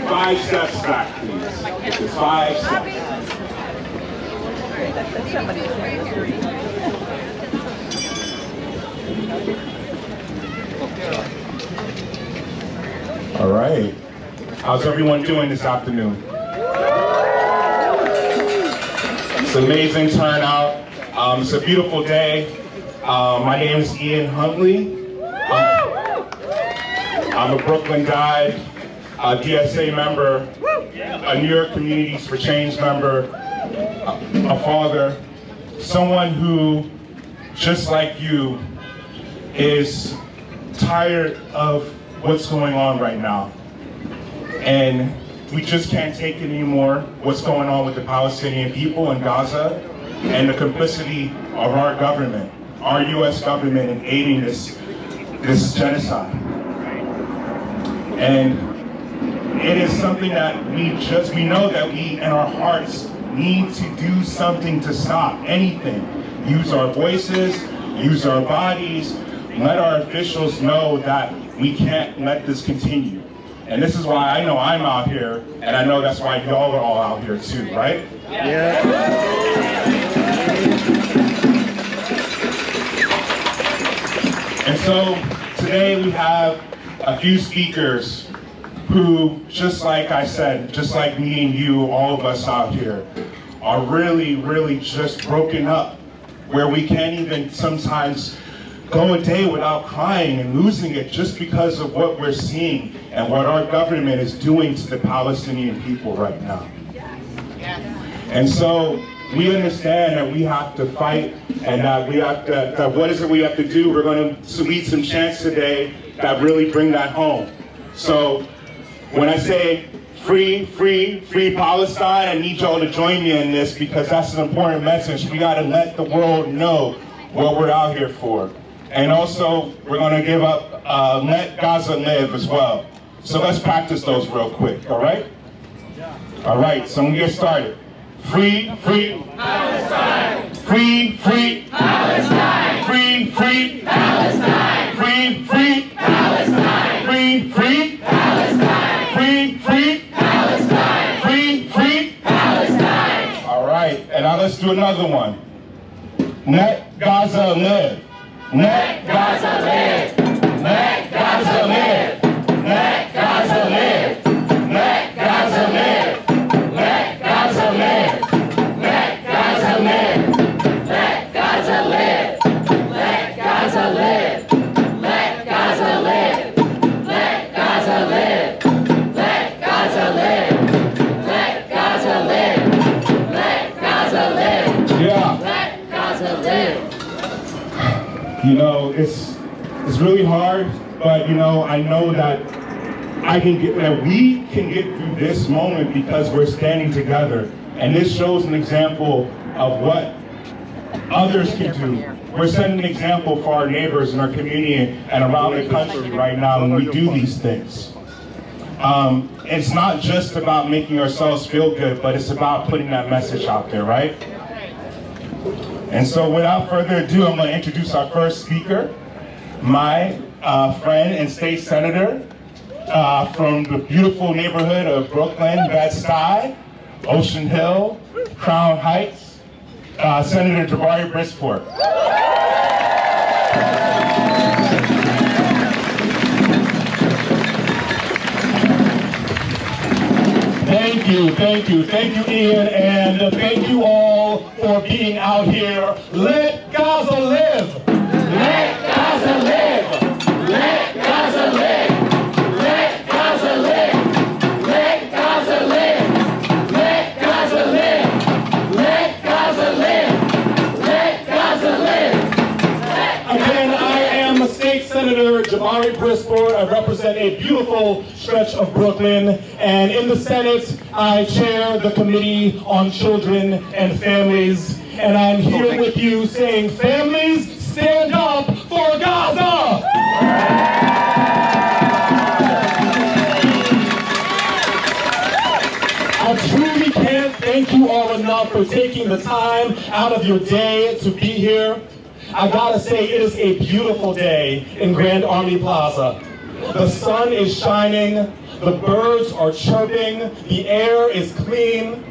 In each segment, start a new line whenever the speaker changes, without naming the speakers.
5 steps back, please. Just 5 steps. All right. How's everyone doing this afternoon? It's an amazing turnout. It's a beautiful day. My name is Ian Huntley. I'm a Brooklyn guy, a DSA member, a New York Communities for Change member, a father, someone who, just like you, is tired of what's going on right now. And we just can't take it anymore, what's going on with the Palestinian people in Gaza and the complicity of our government, our US government in aiding this genocide. And it is something that we know that we in our hearts need to do something to stop anything. Use our voices, use our bodies, let our officials know that we can't let this continue. And this is why I know I'm out here, and I know that's why y'all are all out here too, right? Yeah. And so today we have a few speakers who, just like I said, just like me and you, all of us out here, are really, really just broken up, where we can't even sometimes go a day without crying and losing it just because of what we're seeing and what our government is doing to the Palestinian people right now. And so we understand that we have to fight, and that we have to, that what is it we have to do? We're going to lead some chants today that really bring that home. So when I say free, free, free Palestine, I need y'all to join me in this, because that's an important message. We got to let the world know what we're out here for. And also, we're going to give up, let Gaza live as well. So let's practice those real quick, all right? All right, so I'm going to get started. Free, free Palestine. Free, free Palestine. Free, free Palestine. Free, free Palestine. Free, free Palestine. Free, free Palestine. Free, free Palestine. All right, and now let's do another one. Let Gaza live. Let Gaza live. Let Gaza live. Let Gaza live. Let Gaza live. Let Gaza live. Let Gaza live. Let Gaza live. Let Gaza live. Let Gaza live. Let Gaza live. Let Gaza live. Let Gaza live. Let Gaza live. Yeah. Let Gaza live. You know, it's really hard, but you know, I know that we can get through this moment because we're standing together. And this shows an example of what others can do. We're setting an example for our neighbors in our community and around the country right now when we do these things. It's not just about making ourselves feel good, but it's about putting that message out there, right? And so without further ado, I'm going to introduce our first speaker, my friend and state senator from the beautiful neighborhood of Brooklyn, Bed-Stuy, Ocean Hill, Crown Heights, Senator Jamaal Brisport. Thank you, Ian, and thank you all for being out here. Let Gaza live! Let Gaza live! Let Gaza live! Let Gaza live! Let Gaza live! Let Gaza live! Let Gaza live! Let Gaza live! Again, I am a state senator, Jamaal Brisport. I represent a beautiful stretch of Brooklyn, and in the Senate, I chair the Committee on Children and Families, and I'm here with you saying, families, stand up for Gaza! I truly can't thank you all enough
for taking the time out of your day to be here. I gotta say, it is a beautiful day in Grand Army Plaza. The sun is shining, the birds are chirping, the air is clean.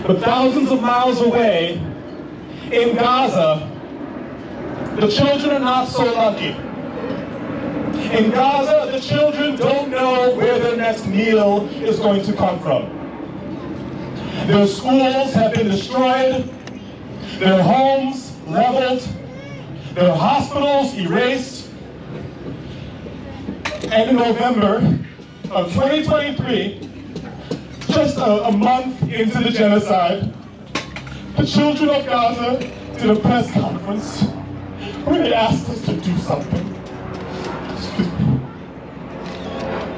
But thousands of miles away, in Gaza, the children are not so lucky. In Gaza, the children don't know where their next meal is going to come from. Their schools have been destroyed, their homes leveled, their hospitals erased. And in November of 2023, just a month into the genocide, the children of Gaza did a press conference where they asked us to do something.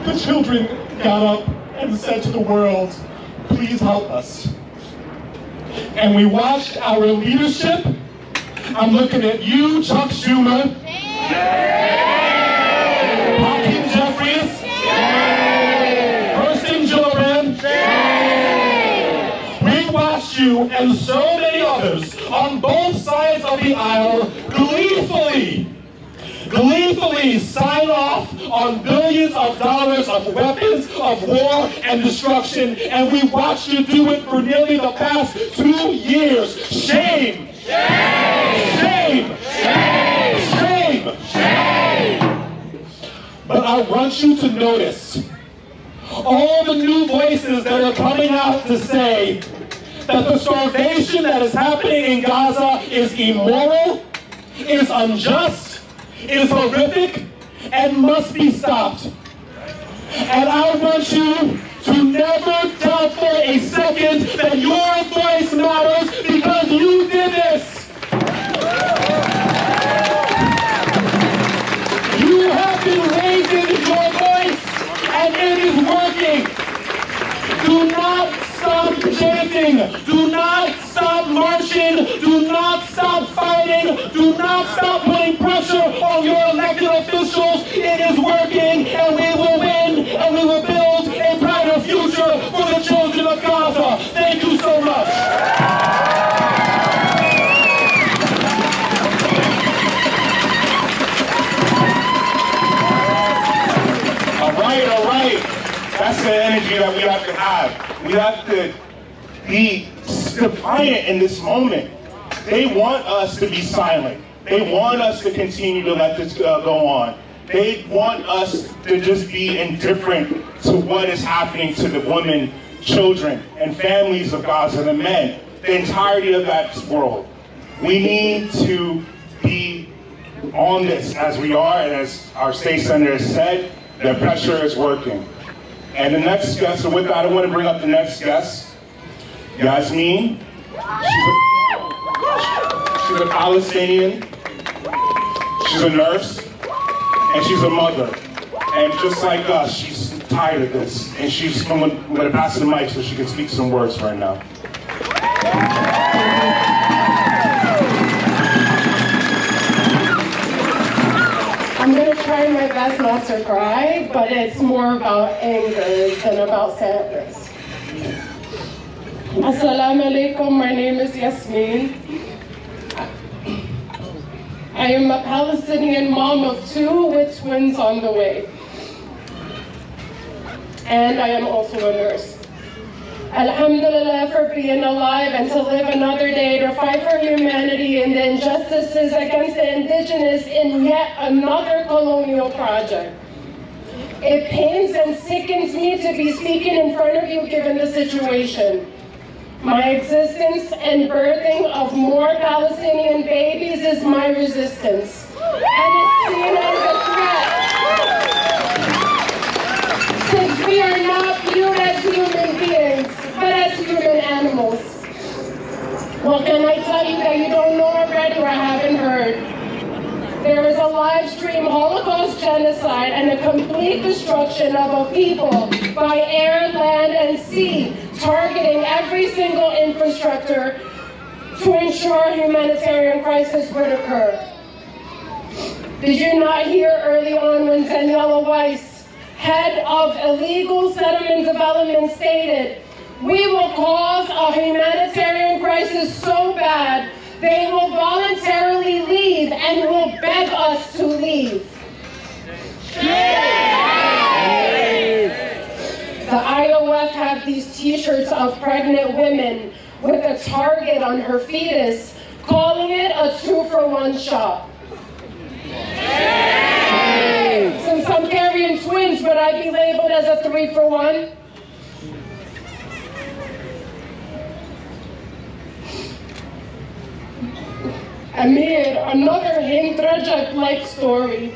The children got up and said to the world, please help us. And we watched our leadership. I'm looking at you, Chuck Schumer. Hakeem Jeffries. Kirsten Gillibrand. We watched you and so many others on both sides of the aisle gleefully sign off on billions of dollars of weapons of war and destruction, and we watched you do it for nearly the past 2 years. Shame! Shame! Shame! Shame! Shame! But I want you to notice all the new voices that are coming out to say that the starvation that is happening in Gaza is immoral, is unjust, is horrific, and must be stopped. And I want you to never doubt for a second that your voice matters, because you did this. You have been raising your voice, and it is working. Do not stop chanting. Do not stop marching. Do not stop fighting. Do not stop putting pressure on your elected officials. It is working, and we will win, and we will build a brighter future for the children of Gaza. Thank you so much. All right. That's the energy that we have to have. We have to be defiant in this moment. They want us to be silent. They want us to continue to let this go on. They want us to just be indifferent to what is happening to the women, children, and families of Gaza, the men, the entirety of that world. We need to be on this as we are, and as our state senator has said, the pressure is working. And the next guest, so with that, I want to bring up the next guest, Yasmin. She's a Palestinian, she's a nurse, and she's a mother. And just like us, she's tired of this. And she's going to pass the mic so she can speak some words right now.
I'm going to try my best not to cry, but it's more about anger than about sadness. Assalamu alaikum, my name is Yasmin. I am a Palestinian mom of 2 with twins on the way. And I am also a nurse. Alhamdulillah for being alive and to live another day to fight for humanity and the injustices against the indigenous in yet another colonial project. It pains and sickens me to be speaking in front of you given the situation. My existence and birthing of more Palestinian babies is my resistance, and it's seen as a threat. Since we are not viewed as human beings, but as human animals. Well, can I tell you that you don't know already or haven't heard? There is a live stream Holocaust genocide and a complete destruction of a people by air, land, and sea, targeting every single infrastructure to ensure humanitarian crisis would occur. Did you not hear early on when Daniela Weiss, head of illegal settlement development, stated, We will cause a humanitarian crisis so bad, they will voluntarily leave and will beg us to leave. The IOF have these t-shirts of pregnant women with a target on her fetus, calling it a 2-for-1 shot. Since I'm carrying twins, would I be labeled as a 3-for-1? Amid another Hind Rajab-like story,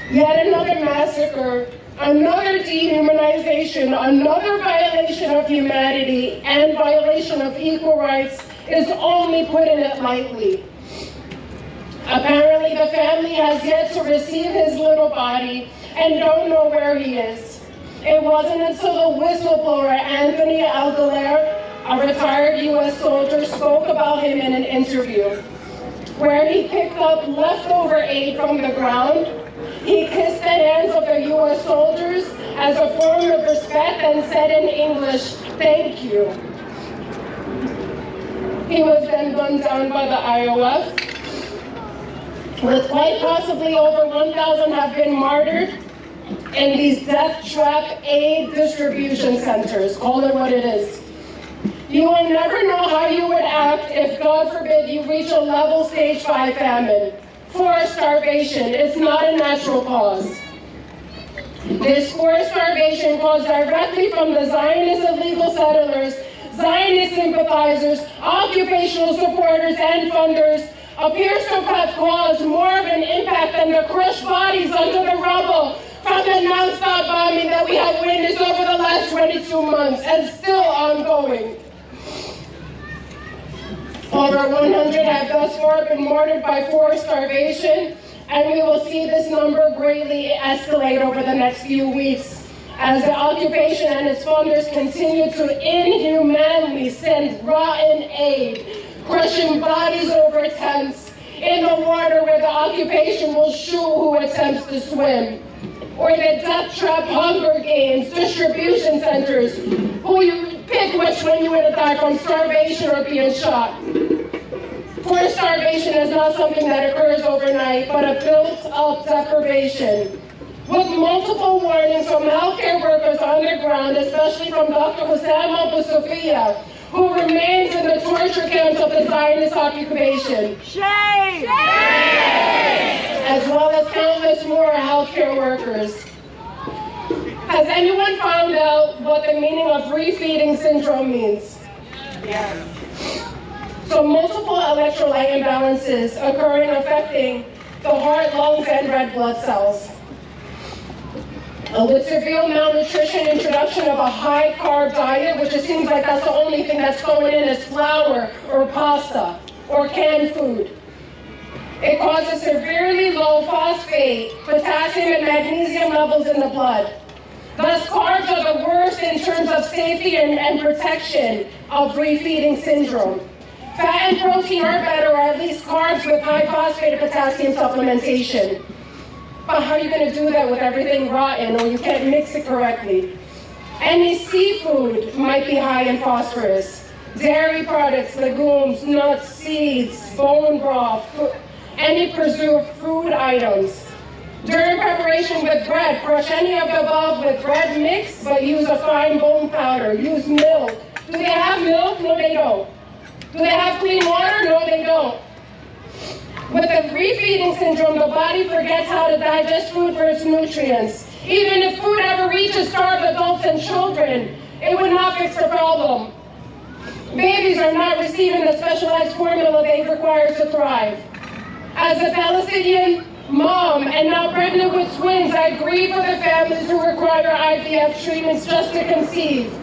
yet another massacre, another dehumanization, another violation of humanity, and violation of equal rights is only putting it lightly. Apparently, the family has yet to receive his little body and don't know where he is. It wasn't until the whistleblower Anthony Algaler, a retired U.S. soldier, spoke about him in an interview, where he picked up leftover aid from the ground. He kissed the hands of the U.S. soldiers as a form of respect and said in English, "Thank you." He was then gunned down by the IOF, with quite possibly over 1,000 have been martyred in these death trap aid distribution centers. Call it what it is. You will never know how you would act if, God forbid, you reach a level stage 5 famine. Forced starvation is not a natural cause. This forced starvation caused directly from the Zionist illegal settlers, Zionist sympathizers, occupational supporters, and funders appears to have caused more of an impact than the crushed bodies under the rubble from the non-stop bombing that we have witnessed over the last 22 months and still ongoing. Over 100 have thus far been martyred by forced starvation, and we will see this number greatly escalate over the next few weeks as the occupation and its funders continue to inhumanely send rotten aid, crushing bodies over tents in the water where the occupation will shoot who attempts to swim, or the death trap Hunger Games distribution centers, who you pick which one you want to die from, starvation or being shot. Forced starvation is not something that occurs overnight, but a built-up deprivation. With multiple warnings from healthcare workers on the ground, especially from Dr. Hussam Abu Sofia, who remains in the torture camps of the Zionist occupation.
Shame!
As well as countless more healthcare workers. Has anyone found out what the meaning of refeeding syndrome means?
Yes.
So multiple electrolyte imbalances occurring affecting the heart, lungs, and red blood cells. With severe malnutrition, introduction of a high-carb diet, which it seems like that's the only thing that's going in is flour or pasta or canned food. It causes severely low phosphate, potassium, and magnesium levels in the blood. Thus, carbs are the worst in terms of safety and protection of refeeding syndrome. Fat and protein are better, or at least carbs with high phosphate and potassium supplementation. But how are you going to do that with everything rotten, or you can't mix it correctly? Any seafood might be high in phosphorus. Dairy products, legumes, nuts, seeds, bone broth, any preserved food items. During preparation with bread, crush any of the above with bread mix, but use a fine bone powder. Use milk. Do they have milk? No, they don't. Do they have clean water? No, they don't. With the refeeding syndrome, the body forgets how to digest food for its nutrients. Even if food ever reaches starved adults and children, it would not fix the problem. Babies are not receiving the specialized formula they require to thrive. As a Palestinian mom and now pregnant with twins, I grieve for the families who require IVF treatments just to conceive.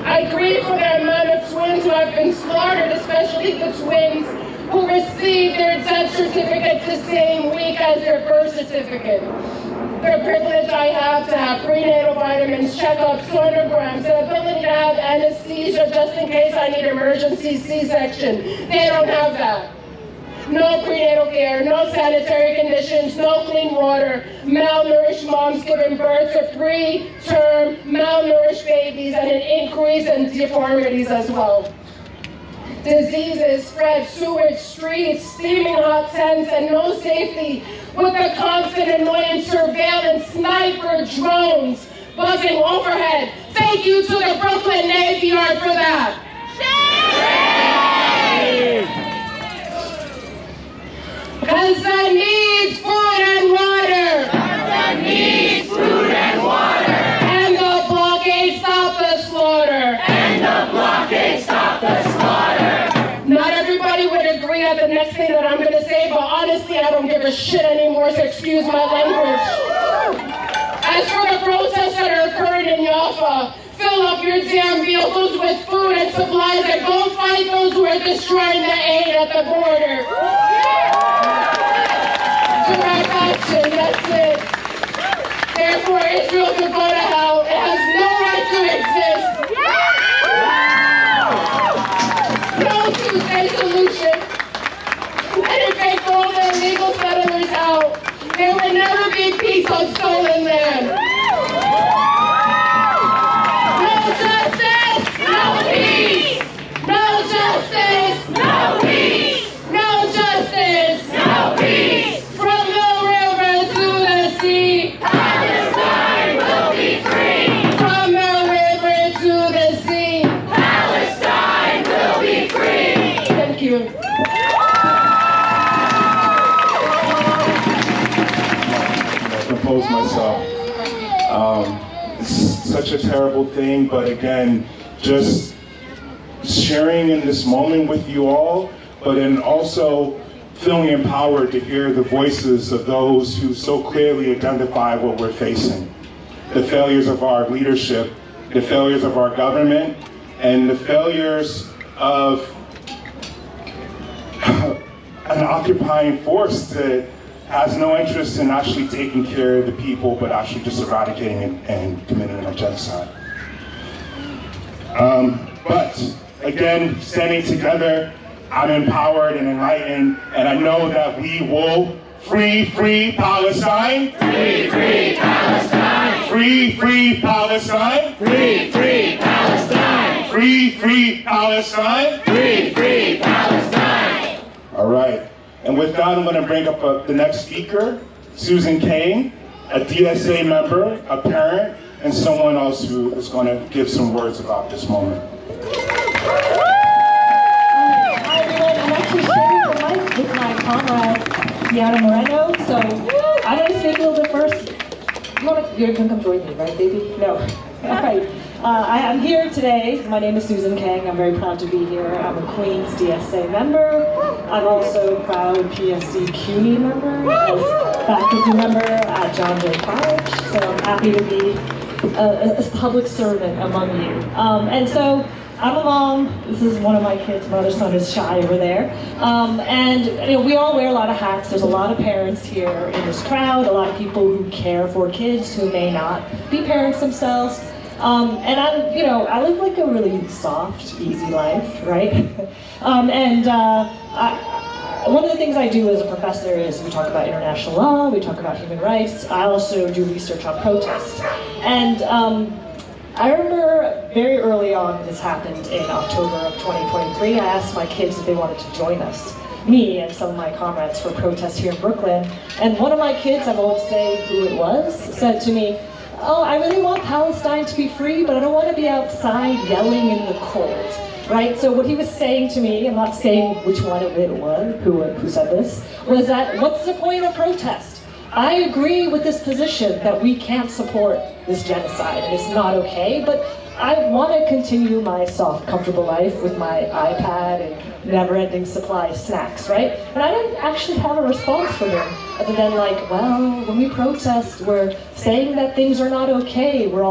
I grieve for the amount of twins who have been slaughtered, especially the twins who received their death certificates the same week as their birth certificate. The privilege I have to have prenatal vitamins, checkups, sonograms, the ability to have anesthesia just in case I need emergency C-section. They don't have that. no prenatal care, no sanitary conditions, no clean water, malnourished moms giving birth to preterm malnourished babies, and an increase in deformities as well. Diseases spread, sewage, streets, steaming hot tents, and no safety with the constant annoying surveillance sniper drones buzzing overhead. Thank you to the Brooklyn Navy Yard for that. Gaza needs food and water. Gaza needs food and water. And the blockade stop the slaughter. And the blockade stop the slaughter. Not everybody would agree at the next thing that I'm going to say, but honestly, I don't give a shit anymore, so excuse my language. As for the protests that are occurring in Jaffa, fill up your damn vehicles with food and supplies and go fight those who are destroying the aid at the border. Direct action, that's it. Therefore, Israel can go to hell. It has no right to exist. No two-state solution. And if they throw their illegal settlers out, there will never be peace on stolen land. No justice, no peace. No justice, no peace. No justice, no peace. From the river to the sea, Palestine will be free. From the river to the sea, Palestine will be free. Thank you.
Compose myself. It's such a terrible thing, but again, just sharing in this moment with you all, but then also feeling empowered to hear the voices of those who so clearly identify what we're facing. The failures of our leadership, the failures of our government, and the failures of an occupying force that has no interest in actually taking care of the people, but actually just eradicating and committing a genocide. But again, standing together, I'm empowered and enlightened, and I know that we will free Palestine. Free Palestine. Free Palestine. Free Palestine. Free Palestine. Free Palestine. All right. And with that, I'm going to bring up the next speaker, Susan Kane, a DSA member, a parent, and someone else who is going to give some words about this moment.
Hi everyone, I'm actually sharing the mic with my comrade, Diana Moreno, so I'm going to speak a little bit first. You're going to come join me, right, baby? No. All right. I'm here today. My name is Susan Kang. I'm very proud to be here. I'm a Queens DSA member. I'm also a proud PSD CUNY member, as faculty member at John Jay College. So I'm happy to be a public servant among you. And so I'm a mom. This is one of my kids. My other son is shy over there. And you know, we all wear a lot of hats. There's a lot of parents here in this crowd, a lot of people who care for kids who may not be parents themselves. And I live like a really soft, easy life, right? One of the things I do as a professor is we talk about international law, we talk about human rights. I also do research on protests. And I remember very early on when this happened in October of 2023, I asked my kids if they wanted to join us, me and some of my comrades, for protests here in Brooklyn. And one of my kids, I won't say who it was, said to me, "Oh, I really want Palestine to be free, but I don't want to be outside yelling in the cold." Right? So what he was saying to me, I'm not saying which one of it was, who said this, was that what's the point of a protest? I agree with this position that we can't support this genocide and it's not okay, but I want to continue my soft, comfortable life with my iPad and never-ending supply of snacks, right? And I didn't actually have a response from him other than like, well, when we protest, we're saying that things are not okay. We're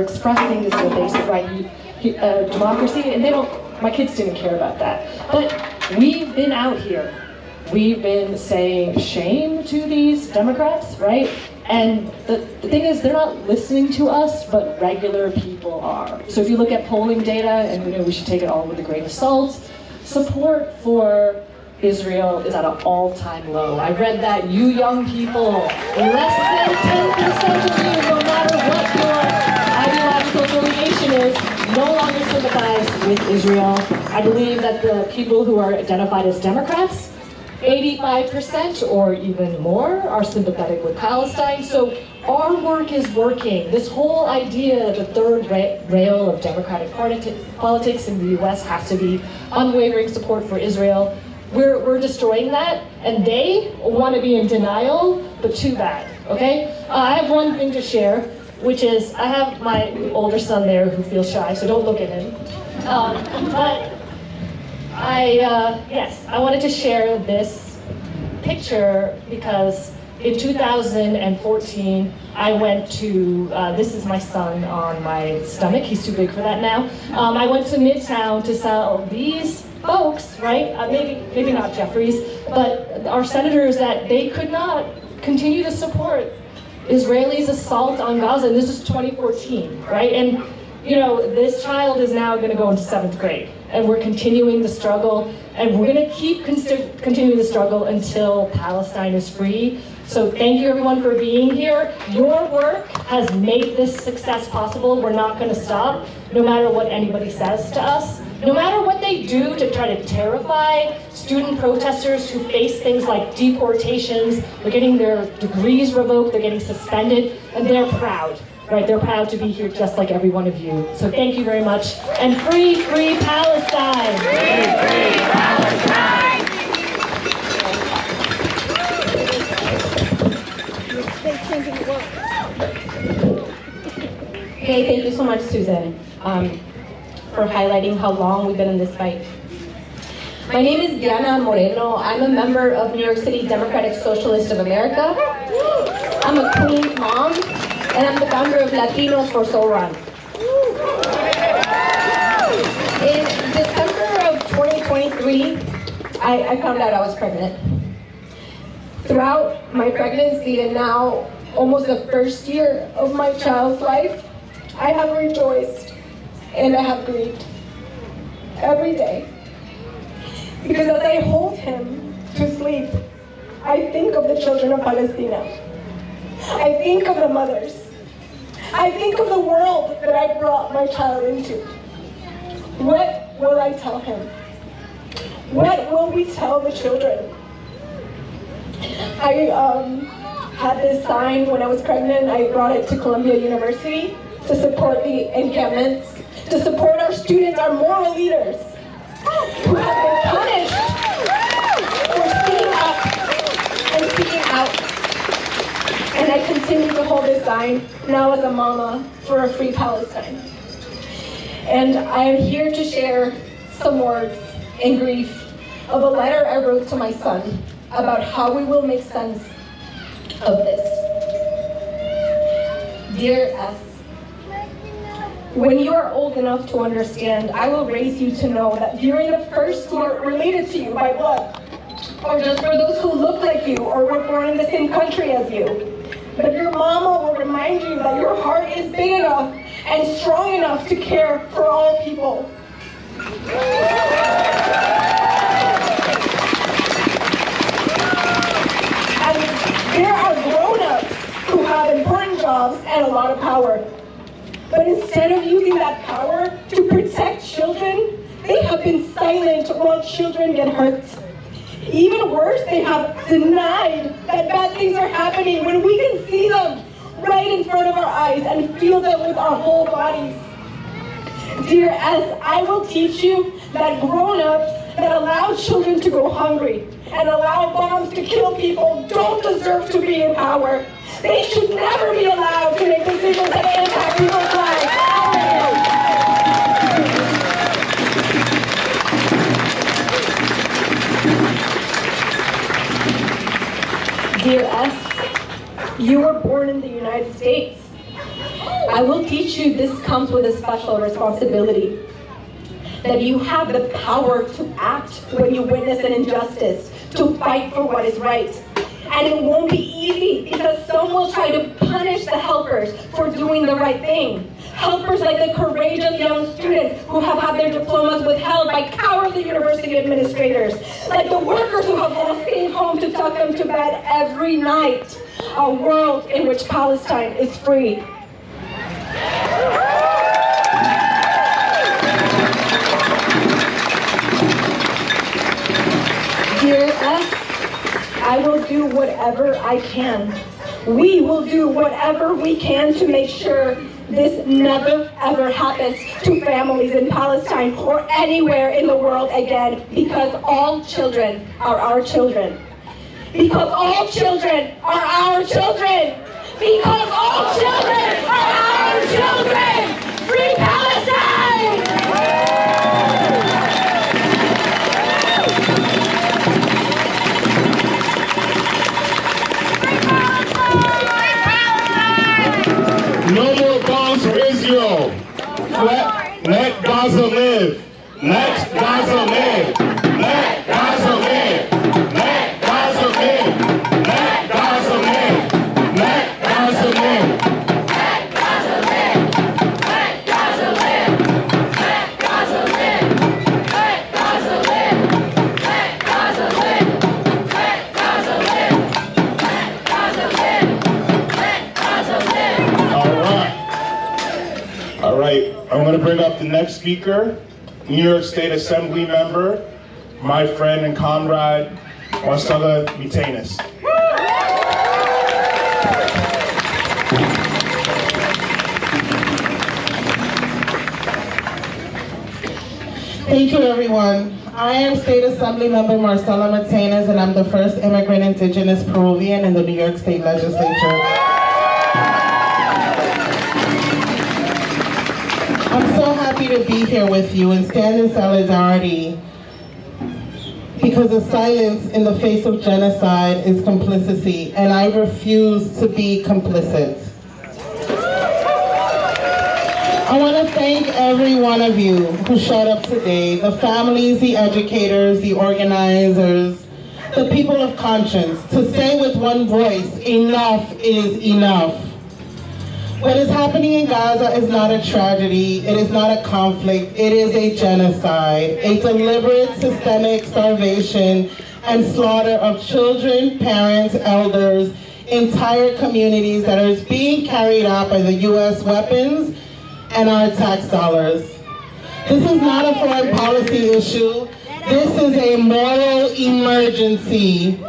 expressing this is a basic right, democracy, and my kids didn't care about that. But we've been out here. We've been saying shame to these Democrats, right? And the thing is, they're not listening to us, but regular people are. So if you look at polling data, and we should take it all with a grain of salt, support for Israel is at an all-time low. I read that you young people, less than 10% of you, no matter what your ideological affiliation is, no longer sympathize with Israel. I believe that the people who are identified as Democrats, 85% or even more are sympathetic with Palestine. So our work is working. This whole idea, the third rail of democratic politics in the US has to be unwavering support for Israel. We're destroying that, and they want to be in denial, but too bad, okay? I have one thing to share, which is I have my older son there who feels shy, so don't look at him. But I wanted to share this picture because in 2014, I went to, this is my son on my stomach, he's too big for that now. I went to Midtown to sell these folks, right, maybe not Jeffries, but our senators, that they could not continue to support Israelis' assault on Gaza, and this is 2014, right? And you know, this child is now going to go into 7th grade, and we're continuing the struggle, and we're going to keep continuing the struggle until Palestine is free. So thank you everyone for being here. Your work has made this success possible. We're not going to stop, no matter what anybody says to us. No matter what they do to try to terrify student protesters who face things like deportations, they're getting their degrees revoked, they're getting suspended, and they're proud, right? They're proud to be here just like every one of you. So thank you very much. And free, free Palestine! Free, free Palestine!
Hey, thank you so much, Susan, for highlighting how long we've been in this fight. My name is Diana Moreno. I'm a member of New York City Democratic Socialists of America. I'm a Queens mom, and I'm the founder of Latinos for Soul Run. In December of 2023, I found out I was pregnant. Throughout my pregnancy and now almost the first year of my child's life, I have rejoiced and I have grieved every day. Because as I hold him to sleep, I think of the children of Palestine. I think of the mothers. I think of the world that I brought my child into. What will I tell him? What will we tell the children? I had this sign when I was pregnant. I brought it to Columbia University to support the encampments, to support our students, our moral leaders, who have been punished for speaking up and speaking out. And I continue to hold this sign now as a mama for a free Palestine. And I am here to share some words in grief of a letter I wrote to my son about how we will make sense of this. Dear S, when you are old enough to understand, I will raise you to know that during the first year related to you by blood, or just for those who look like you or were born in the same country as you, but your mama will remind you that your heart is big enough and strong enough to care for all people. And there are grown-ups who have important jobs and a lot of power. But instead of using that power to protect children, they have been silent while children get hurt. Even worse, they have denied that bad things are happening when we can see them right in front of our eyes and feel them with our whole bodies. Dear S, I will teach you that grown-ups that allow children to go hungry and allow bombs to kill people don't deserve to be in power. They should never be allowed to make decisions that impact people's lives. Dear S, you were born in the United States. I will teach you this comes with a special responsibility. That you have the power to act when you witness an injustice, to fight for what is right. And it won't be easy because some will try to punish the helpers for doing the right thing. Helpers like the courageous young students who have had their diplomas withheld by cowardly university administrators. Like the workers who have lost safe home to tuck them to bed every night. A world in which Palestine is free. Dear us, I will do whatever I can. We will do whatever we can to make sure this never ever happens to families in Palestine or anywhere in the world again, because all children are our children. Because all children are our children. Because all children are our children. Free Palestine!
No more bombs for Israel. Let Gaza live. Let Gaza live. Let Gaza live. Let Gaza live. Let Gaza live. Let Gaza live.
Let Gaza live! Let Gaza live! Let Gaza live! Let Gaza live! Let Gaza live! Let Gaza live! Let Gaza live! Let Gaza live!
All right. I'm going to bring up the next speaker, New York State Assembly member, my friend and comrade, Marcella Mitanis.
Thank you, everyone. I am State Assembly Member Marcella Martinez, and I'm the first immigrant indigenous Peruvian in the New York State Legislature. I'm so happy to be here with you and stand in solidarity, because the silence in the face of genocide is complicity, and I refuse to be complicit. I want to thank every one of you who showed up today, the families, the educators, the organizers, the people of conscience, to say with one voice, enough is enough. What is happening in Gaza is not a tragedy, it is not a conflict, it is a genocide, a deliberate systemic starvation and slaughter of children, parents, elders, entire communities that is being carried out by the US weapons and our tax dollars. This is not a foreign policy issue. This is a moral emergency.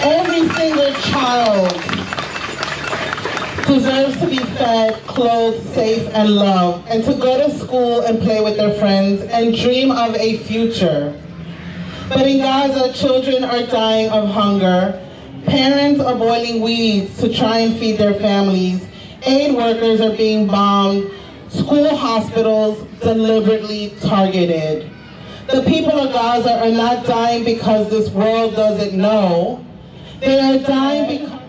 Every single child deserves to be fed, clothed, safe, and loved, and to go to school and play with their friends and dream of a future. But in Gaza, children are dying of hunger. Parents are boiling weeds to try and feed their families. Aid workers are being bombed, school hospitals deliberately targeted. The people of Gaza are not dying because this world doesn't know. They are dying because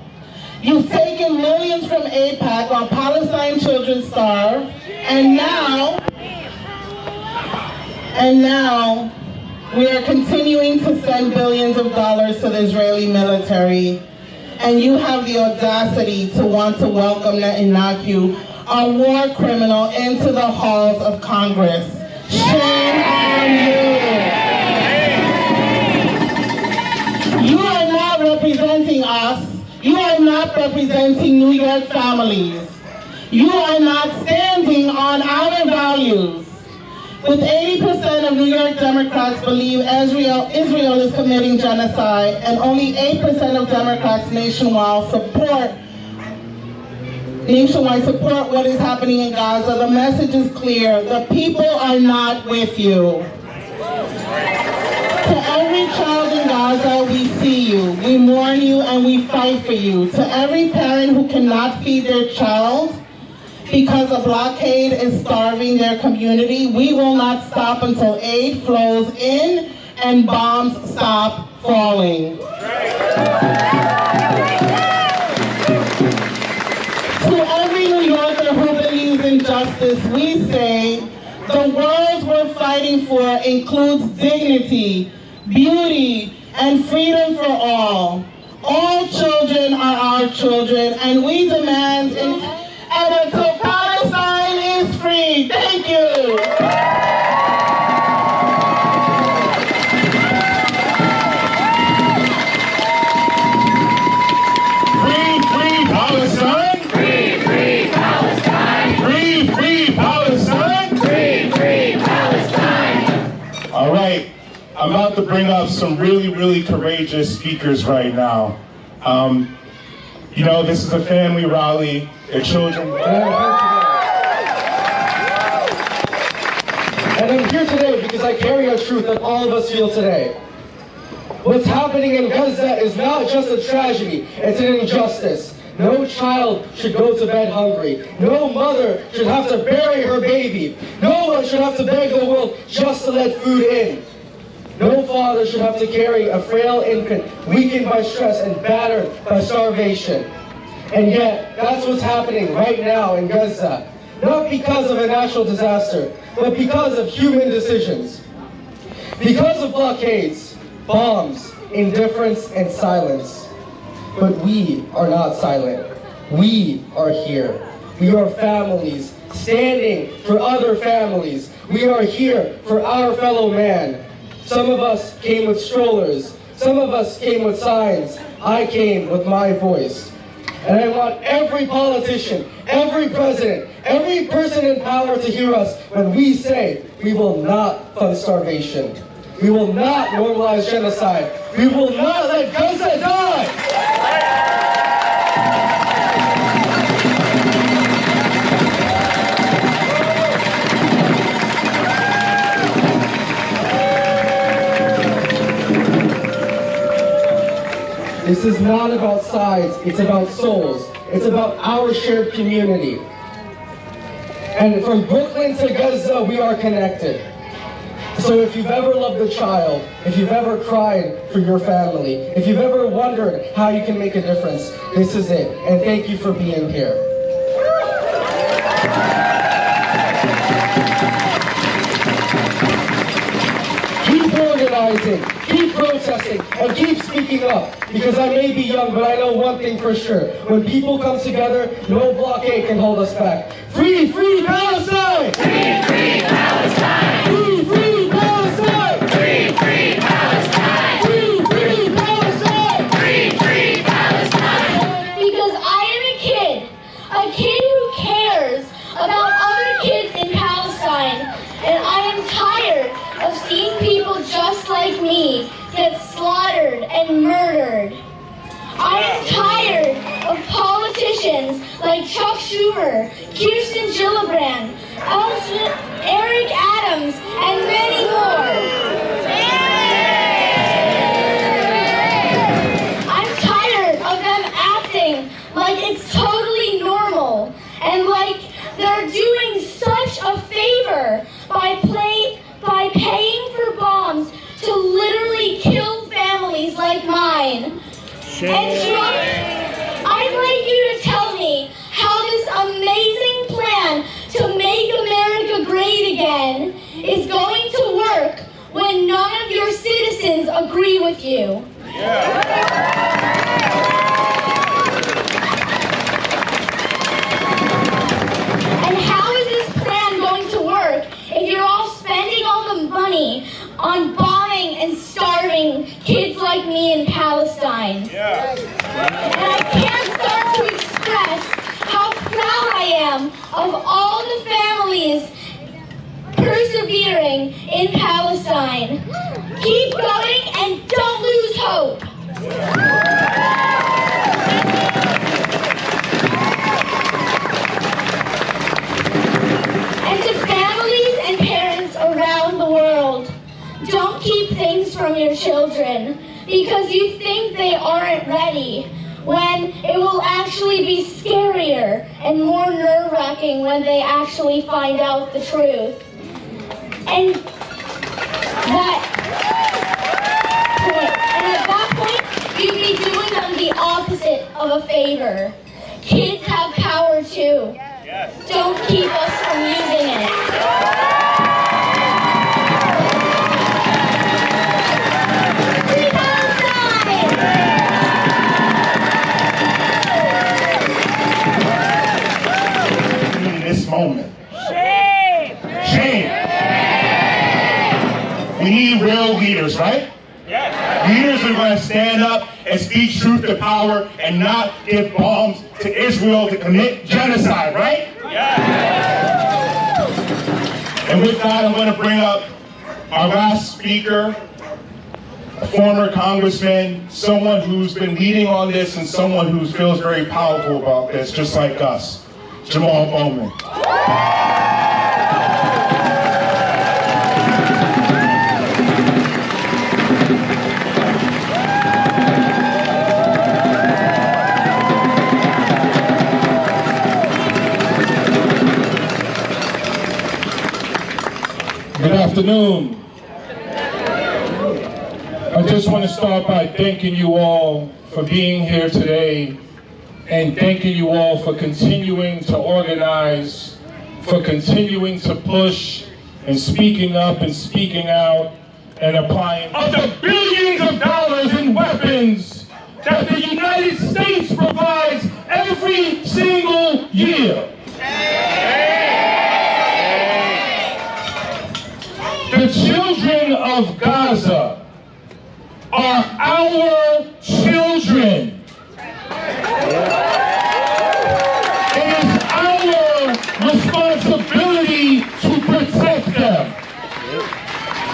you've taken millions from AIPAC while Palestine children starve, and now we are continuing to send billions of dollars to the Israeli military. And you have the audacity to want to welcome Netanyahu, a war criminal, into the halls of Congress. Shame on you. You are not representing us. You are not representing New York families. You are not standing on our values. With 80% of New York Democrats believe Israel is committing genocide, and only 8% of Democrats nationwide support what is happening in Gaza, the message is clear. The people are not with you. To every child in Gaza, we see you, we mourn you, and we fight for you. To every parent who cannot feed their child because a blockade is starving their community, we will not stop until aid flows in and bombs stop falling. To every New Yorker who believes in justice, we say, the world we're fighting for includes dignity, beauty, and freedom for all. All children are our children, and we demand
some really courageous speakers right now. You know, this is a family rally. The children.
And I'm here today because I carry a truth that all of us feel today. What's happening in Gaza is not just a tragedy, it's an injustice. No child should go to bed hungry. No mother should have to bury her baby. No one should have to beg the world just to let food in. No father should have to carry a frail infant, weakened by stress and battered by starvation. And yet, that's what's happening right now in Gaza. Not because of a natural disaster, but because of human decisions. Because of blockades, bombs, indifference, and silence. But we are not silent. We are here. We are families, standing for other families. We are here for our fellow man. Some of us came with strollers. Some of us came with signs. I came with my voice. And I want every politician, every president, every person in power to hear us when we say we will not fund starvation. We will not normalize genocide. We will not let Gaza die! This is not about sides, it's about souls. It's about our shared community. And from Brooklyn to Gaza, we are connected. So if you've ever loved a child, if you've ever cried for your family, if you've ever wondered how you can make a difference, this is it. And thank you for being here. Keep organizing, keep protesting, and keep speaking up. Because I may be young, but I know one thing for sure. When people come together, no blockade can hold us back. Free, free Palestine!
Free, free Palestine!
Free, free Palestine!
Free, free Palestine!
Free, free Palestine!
Free, free Palestine!
Because I am a kid who cares about other kids in Palestine, and I am tired of seeing people just like me get slaughtered and murdered. I am tired of politicians like Chuck Schumer, Kirsten Gillibrand, Eric Adams, and many more. I'm tired of them acting like it's totally normal and like they're doing such a favor by paying for bombs to literally kill families like mine. And Trump, I'd like you to tell me how this amazing plan to make America great again is going to work when none of your citizens agree with you. And how is this plan going to work if you're all spending all the money on bombing and starving kids like me in Palestine? And I can't start to express how proud I am of all the families persevering in Palestine. Keep going and don't lose hope. And to families and parents around the world, don't keep things from your children because you think they aren't ready, when it will actually be scarier and more nerve-wracking when they actually find out the truth. And at that point, you'd be doing them the opposite of a favor. Kids have power too. Don't keep us from using it. Free Palestine!
In this moment.
Shame!
Shame. We need real leaders, right? Leaders who are going to stand up and speak truth to power and not give bombs to Israel to commit genocide, right? And with that, I'm going to bring up our last speaker, a former congressman, someone who's been leading on this and someone who feels very powerful about this, just like us, Jamaal Bowman.
Good afternoon. I just want to start by thanking you all for being here today and thanking you all for continuing to organize, for continuing to push and speaking up and speaking out and applying of the billions of dollars in weapons that the United States provides every single year. The children of Gaza are our children. It is our responsibility to protect them.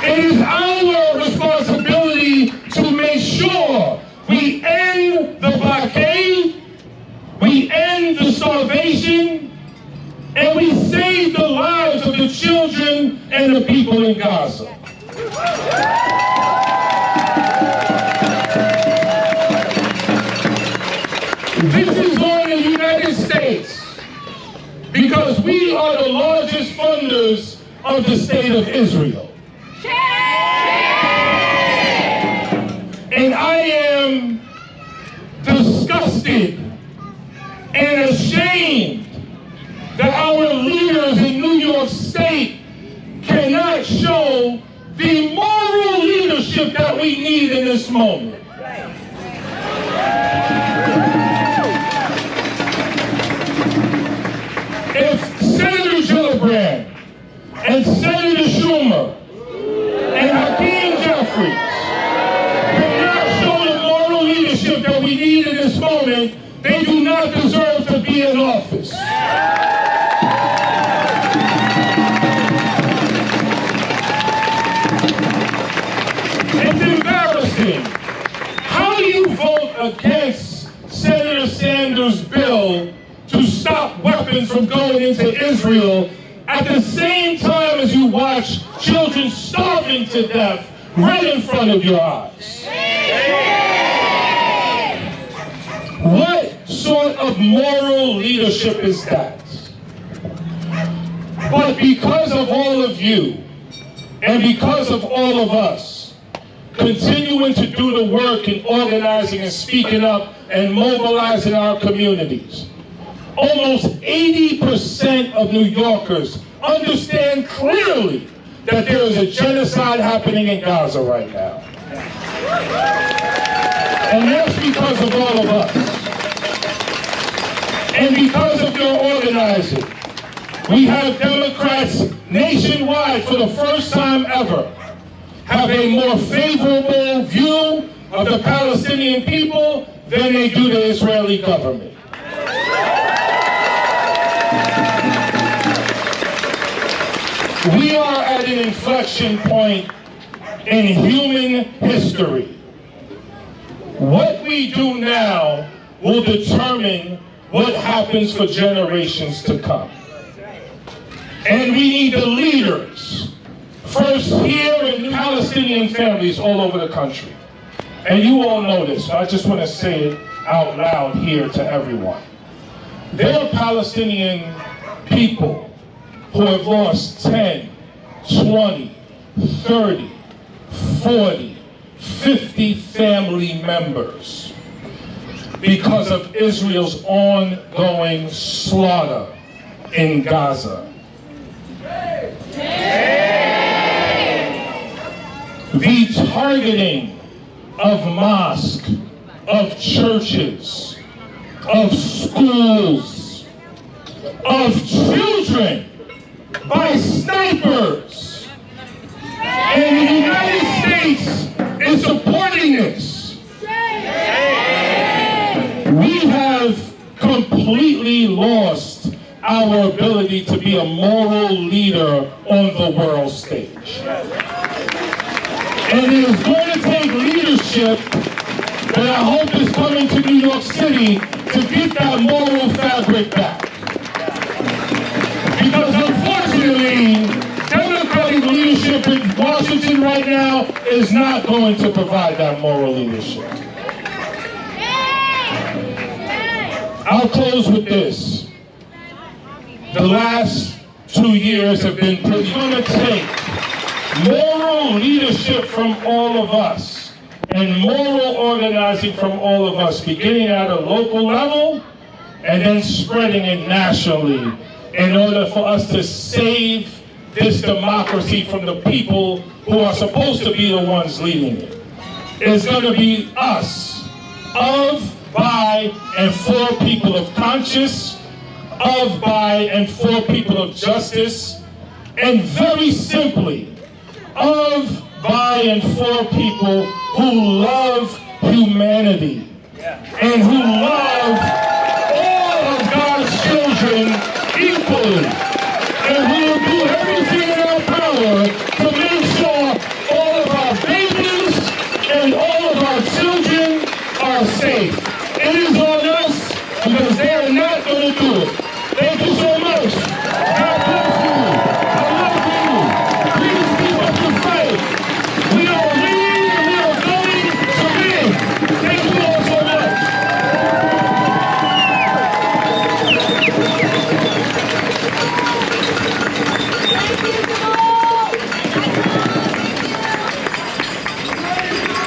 It is our responsibility to make sure we end the blockade, we end the starvation, and we save the lives of the children and the people in Gaza. This is on the United States because we are the largest funders of the state of Israel. And I am disgusted and ashamed that our leaders in New York State cannot show the moral leadership that we need in this moment. If Senator Gillibrand and Senator Schumer and Hakeem Jeffries cannot show the moral leadership that we need in this moment, they do not deserve to be in office. It's embarrassing. How do you vote against Senator Sanders' bill to stop weapons from going into Israel at the same time as you watch children starving to death right in front of your eyes? What sort of moral leadership is that? But because of all of you, and because of all of us, continuing to do the work in organizing and speaking up and mobilizing our communities, almost 80% of New Yorkers understand clearly that there is a genocide happening in Gaza right now. And that's because of all of us. And because of your organizing, we have Democrats nationwide for the first time ever have a more favorable view of the Palestinian people than they do the Israeli government. We are at an inflection point in human history. What we do now will determine what happens for generations to come. And we need the leaders, first here in Palestinian families all over the country. And you all know this, so I just want to say it out loud here to everyone. There are Palestinian people who have lost 10, 20, 30, 40, 50 family members because of Israel's ongoing slaughter in Gaza. The targeting of mosques, of churches, of schools, of children by snipers. And the United States is supporting this. We have completely lost our ability to be a moral leader on the world stage. And it is going to take leaders leadership that I hope is coming to New York City to get that moral fabric back. Because unfortunately, Democratic leadership in Washington right now is not going to provide that moral leadership. I'll close with this. The last 2 years have been pretty. It's going to take moral leadership from all of us and moral organizing from all of us, beginning at a local level and then spreading it nationally in order for us to save this democracy from the people who are supposed to be the ones leading it. It's going to be us, of, by, and for people of conscience, of, by, and for people of justice, and very simply, of, by, and for people who love humanity and who love